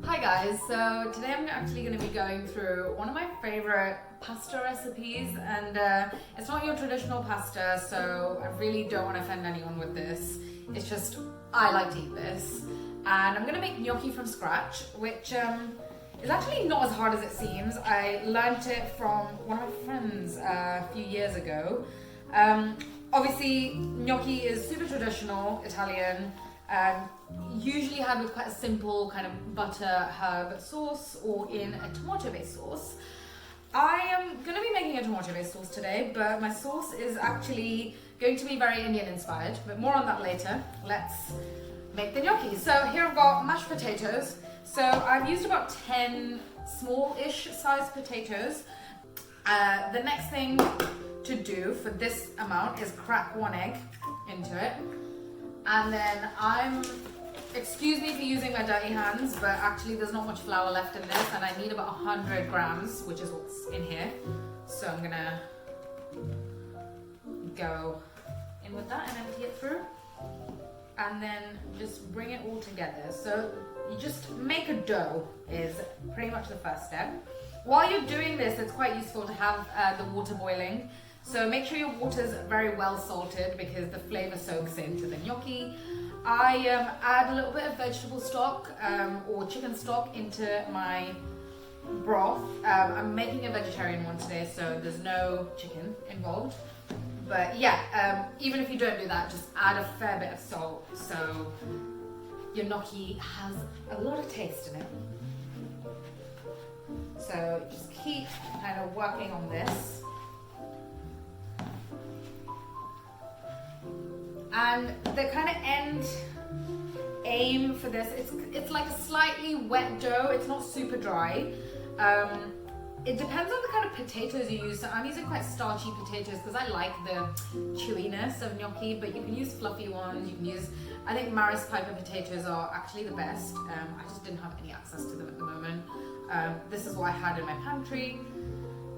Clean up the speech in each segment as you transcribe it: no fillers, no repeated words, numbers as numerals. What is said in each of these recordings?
Hi guys, so today I'm actually going to be going through one of my favorite pasta recipes, and it's not your traditional pasta, so I really don't want to offend anyone with this. It's just I like to eat this, and I'm going to make gnocchi from scratch, which is actually not as hard as it seems. I learned it from one of my friends a few years ago. Obviously gnocchi is super traditional Italian, usually had with quite a simple kind of butter herb sauce or in a tomato based sauce. I am going to be making a tomato based sauce today, but my sauce is actually going to be very Indian inspired, but more on that later. Let's make the gnocchi. So here I've got mashed potatoes. So I've used about 10 small-ish sized potatoes. The next thing to do for this amount is crack one egg into it. And then excuse me for using my dirty hands, but actually there's not much flour left in this, and I need about 100 grams, which is what's in here. So I'm gonna go in with that and empty it through. And then just bring it all together. So you just make a dough is pretty much the first step. While you're doing this, it's quite useful to have the water boiling. So make sure your water's very well salted because the flavor soaks into the gnocchi. I add a little bit of vegetable stock or chicken stock into my broth. I'm making a vegetarian one today, so there's no chicken involved. But yeah, even if you don't do that, just add a fair bit of salt so your gnocchi has a lot of taste in it. So just keep kind of working on this. And the kind of end aim for this, it's like a slightly wet dough. It's not super dry. It depends on the kind of potatoes you use. So I'm using quite starchy potatoes because I like the chewiness of gnocchi, but you can use fluffy ones. You can use, I think Maris Piper potatoes are actually the best. I just didn't have any access to them at the moment. This is what I had in my pantry,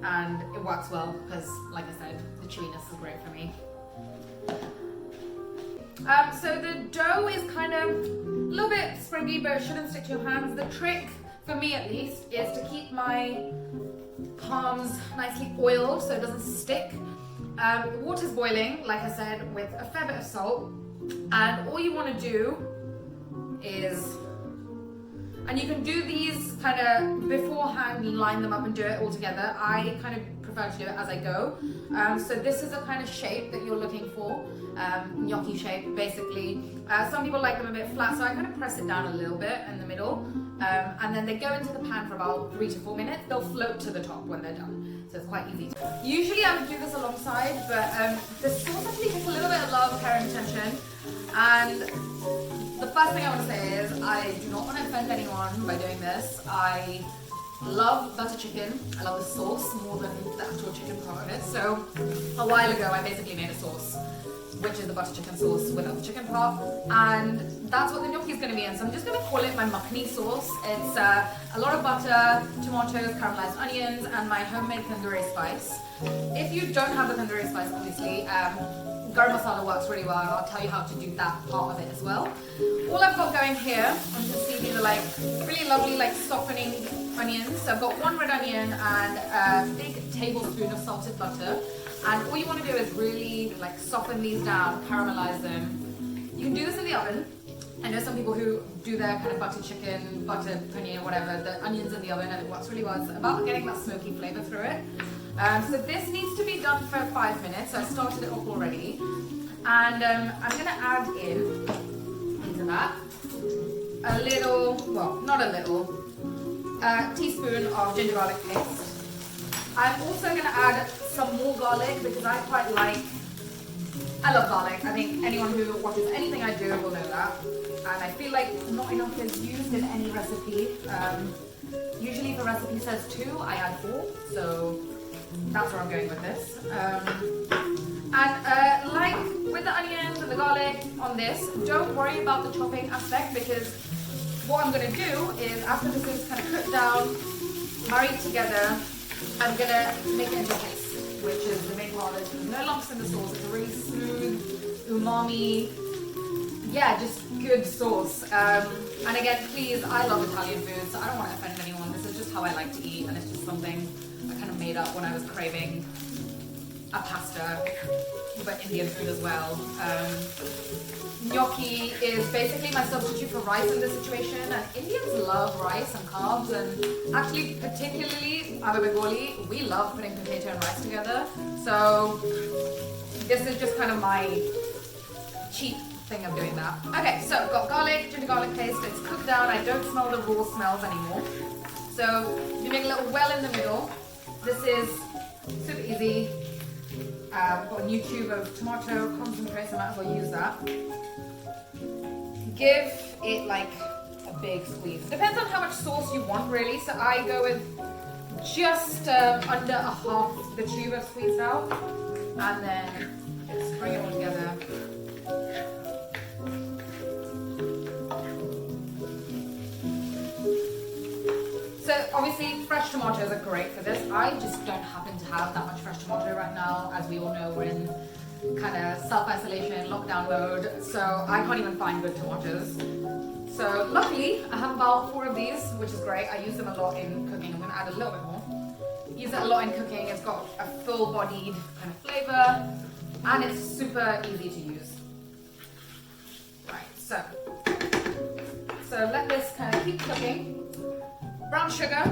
and it works well because, like I said, the chewiness is great for me. So the dough is kind of a little bit springy, but it shouldn't stick to your hands. The trick, for me at least, is to keep my palms nicely oiled so it doesn't stick. The water's boiling, like I said, with a fair bit of salt. And all you want to do is, and you can do these kind of beforehand, line them up and do it all together. I kind of prefer to do it as I go. So this is a kind of shape that you're looking for, gnocchi shape basically. Some people like them a bit flat, so I kind of press it down a little bit in the middle. And then they go into the pan for about 3 to 4 minutes. They'll float to the top when they're done. So it's quite easy. Usually I would do this alongside, but the sauce actually gets a little bit of love, care and attention. And the first thing I want to say is I do not want to offend anyone by doing this. I love butter chicken. I love the sauce more than the actual chicken part of it. So a while ago I basically made a sauce, which is the butter chicken sauce without the chicken part, and that's what the gnocchi is going to be in. So I'm just going to call it my Makhani sauce. It's a lot of butter, tomatoes, caramelized onions, and my homemade tandoori spice. If you don't have the tandoori spice, obviously, garam masala works really well, and I'll tell you how to do that part of it as well. All I've got going here, you can see these are like really lovely, like softening onions. So I've got 1 red onion and a big tablespoon of salted butter. And all you want to do is really like soften these down, caramelize them. You can do this in the oven. I know some people who do their kind of butter chicken, butter paneer, whatever, the onions in the oven, and it works really well. It's about getting that smoky flavor through it. So this needs to be done for 5 minutes. So I started it off already. And I'm going to add into that a little, well, not a little, teaspoon of ginger garlic paste. I'm also going to add some more garlic because I love garlic. I think anyone who watches anything I do will know that. And I feel like not enough is used in any recipe. Usually if a recipe says 2, I add 4. So that's where I'm going with this. And like with the onions and the garlic on this, don't worry about the chopping aspect, because what I'm going to do is after this is kind of cooked down, married together, I'm going to make it into paste, which is the main part. There's no lumps in the sauce. It's a really smooth, umami, yeah, just good sauce. And again, please, I love Italian food, so I don't want to offend anyone. This is just how I like to eat, and it's just something I kind of made up when I was craving a pasta, but Indian food as well. Gnocchi is basically my substitute for rice in this situation, and Indians love rice and carbs, and actually particularly I'm a Bengali, we love putting potato and rice together. So this is just kind of my cheap thing of doing that. Okay, so I've got garlic, ginger garlic paste, it's cooked down, I don't smell the raw smells anymore. So you make a little well in the middle. This is super easy. I've got a new tube of tomato concentrate, so I might as well use that. Give it like a big squeeze. Depends on how much sauce you want really, so I go with just under a half the tube I've squeezed out, and then just bring it all together. So obviously fresh tomatoes are great for this. I just don't happen to have that much fresh tomato right now. As we all know, we're in kind of self-isolation, lockdown mode, so I can't even find good tomatoes. So luckily, I have about 4 of these, which is great. I use them a lot in cooking. I'm going to add a little bit more. Use it a lot in cooking. It's got a full-bodied kind of flavor, and it's super easy to use. Right, so let this kind of keep cooking. Brown sugar,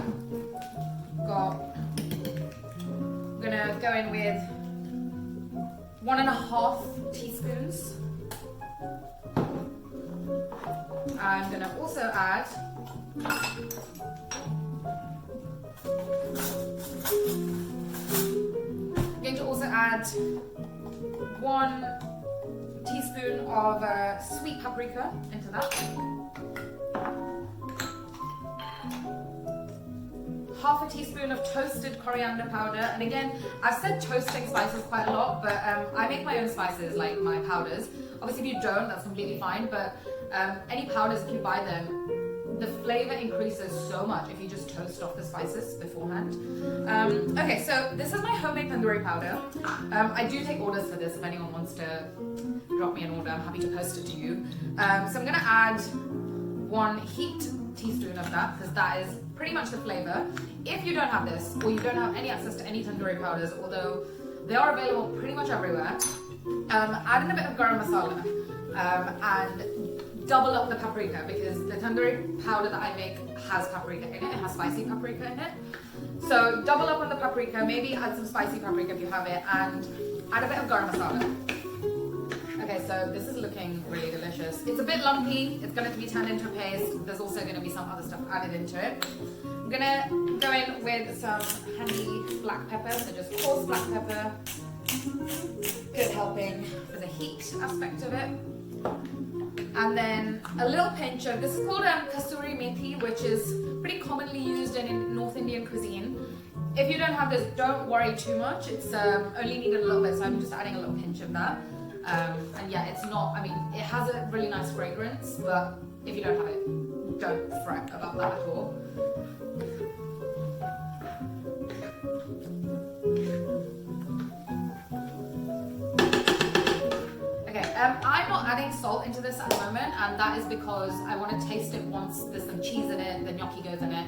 I'm gonna go in with 1.5 teaspoons. I'm gonna also add one teaspoon of sweet paprika into that. Half a teaspoon of toasted coriander powder, and again, I've said toasting spices quite a lot, but I make my own spices, like my powders. Obviously if you don't, that's completely fine, but any powders, if you buy them, the flavor increases so much if you just toast off the spices beforehand. Okay, so this is my homemade tandoori powder. I do take orders for this if anyone wants to drop me an order, I'm happy to post it to you. So I'm gonna add 1 heaped teaspoon of that, because that is pretty much the flavor. If you don't have this, or you don't have any access to any tandoori powders, although they are available pretty much everywhere, add in a bit of garam masala, and double up the paprika, because the tandoori powder that I make has paprika in it, it has spicy paprika in it. So double up on the paprika, maybe add some spicy paprika if you have it, and add a bit of garam masala. Okay, so this is looking really delicious. It's a bit lumpy, it's going to be turned into a paste. There's also going to be some other stuff added into it. I'm going to go in with some handy black pepper, so just coarse black pepper. Good helping for the heat aspect of it. And then a little pinch of, this is called kasturi methi, which is pretty commonly used in North Indian cuisine. If you don't have this, don't worry too much. It's only needed a little bit, so I'm just adding a little pinch of that. And yeah, it's not, I mean, it has a really nice fragrance, but if you don't have it, don't fret about that at all. Okay, I'm not adding salt into this at the moment, and that is because I want to taste it once there's some cheese in it, the gnocchi goes in it,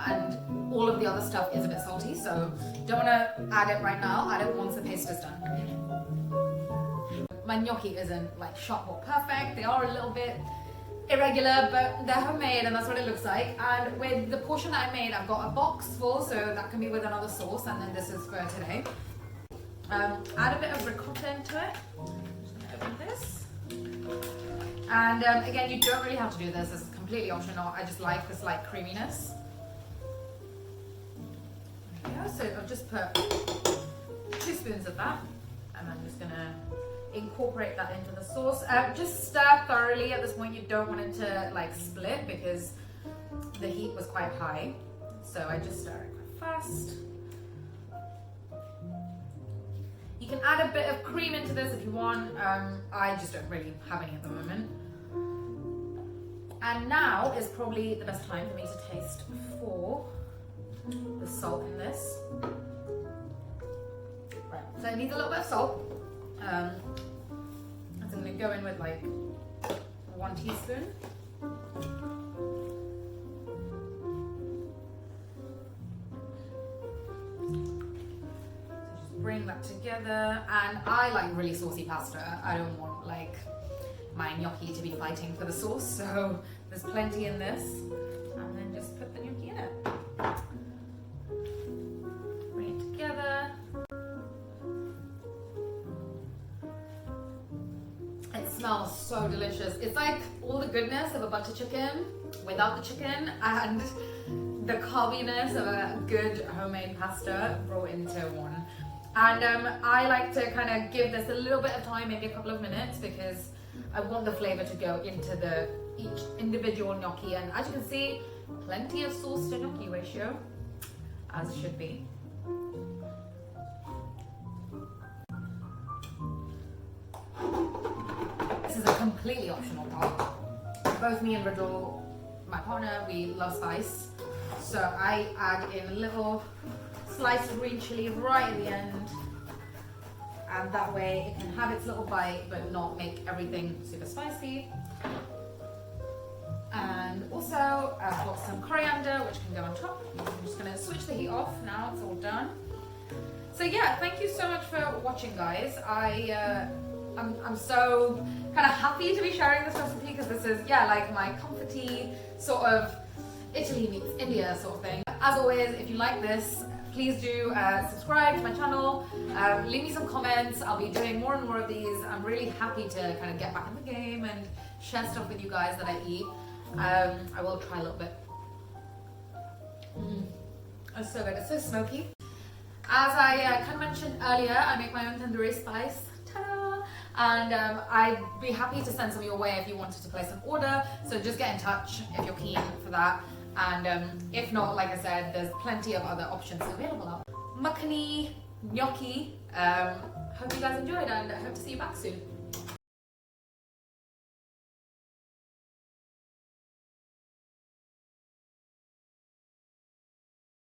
and all of the other stuff is a bit salty, so don't want to add it right now, add it once the paste is done. My gnocchi isn't like shop or perfect, they are a little bit irregular, but they're homemade and that's what it looks like. And with the portion that I made, I've got a box full, so that can be with another sauce, and then this is for today. Add a bit of ricotta into it. I'm just gonna open this. And again, you don't really have to do this, it's completely optional. I just like this light creaminess. There we go. So I've just put 2 spoons of that, and I'm just gonna incorporate that into the sauce. Just stir thoroughly. At this point you don't want it to like split because the heat was quite high, so I just stir it quite fast. You can add a bit of cream into this if you want. I just don't really have any at the moment. And now is probably the best time for me to taste for the salt in this. Right, so it needs a little bit of salt. So I'm going to go in with like 1 teaspoon. Bring that together, and I like really saucy pasta. I don't want like my gnocchi to be fighting for the sauce, so there's plenty in this. And then just put the gnocchi in it. Bring it together. It smells so delicious. It's like all the goodness of a butter chicken without the chicken, and the carbiness of a good homemade pasta brought into one. And I like to kind of give this a little bit of time, maybe a couple of minutes, because I want the flavor to go into each individual gnocchi. And as you can see, plenty of sauce to gnocchi ratio, as it should be. This is a completely optional part. Both me and Radul, my partner, we love spice. So I add in a little sliced green chili right at the end, and that way it can have its little bite but not make everything super spicy. And also I've got some coriander which can go on top. I'm just going to switch the heat off now, it's all done. So yeah, thank you so much for watching, guys. I'm so kind of happy to be sharing this recipe, because this is, yeah, like my comforty sort of Italy meets India sort of thing. As always, if you like this, please do subscribe to my channel, leave me some comments. I'll be doing more and more of these. I'm really happy to kind of get back in the game and share stuff with you guys that I eat. I will try a little bit. It's so good, it's so smoky. As I kind of mentioned earlier, I make my own tandoori spice. Ta-da! And I'd be happy to send some your way if you wanted to place an order. So just get in touch if you're keen for that. And if not, like I said, there's plenty of other options available out. Makhani, gnocchi. Hope you guys enjoyed, and I hope to see you back soon.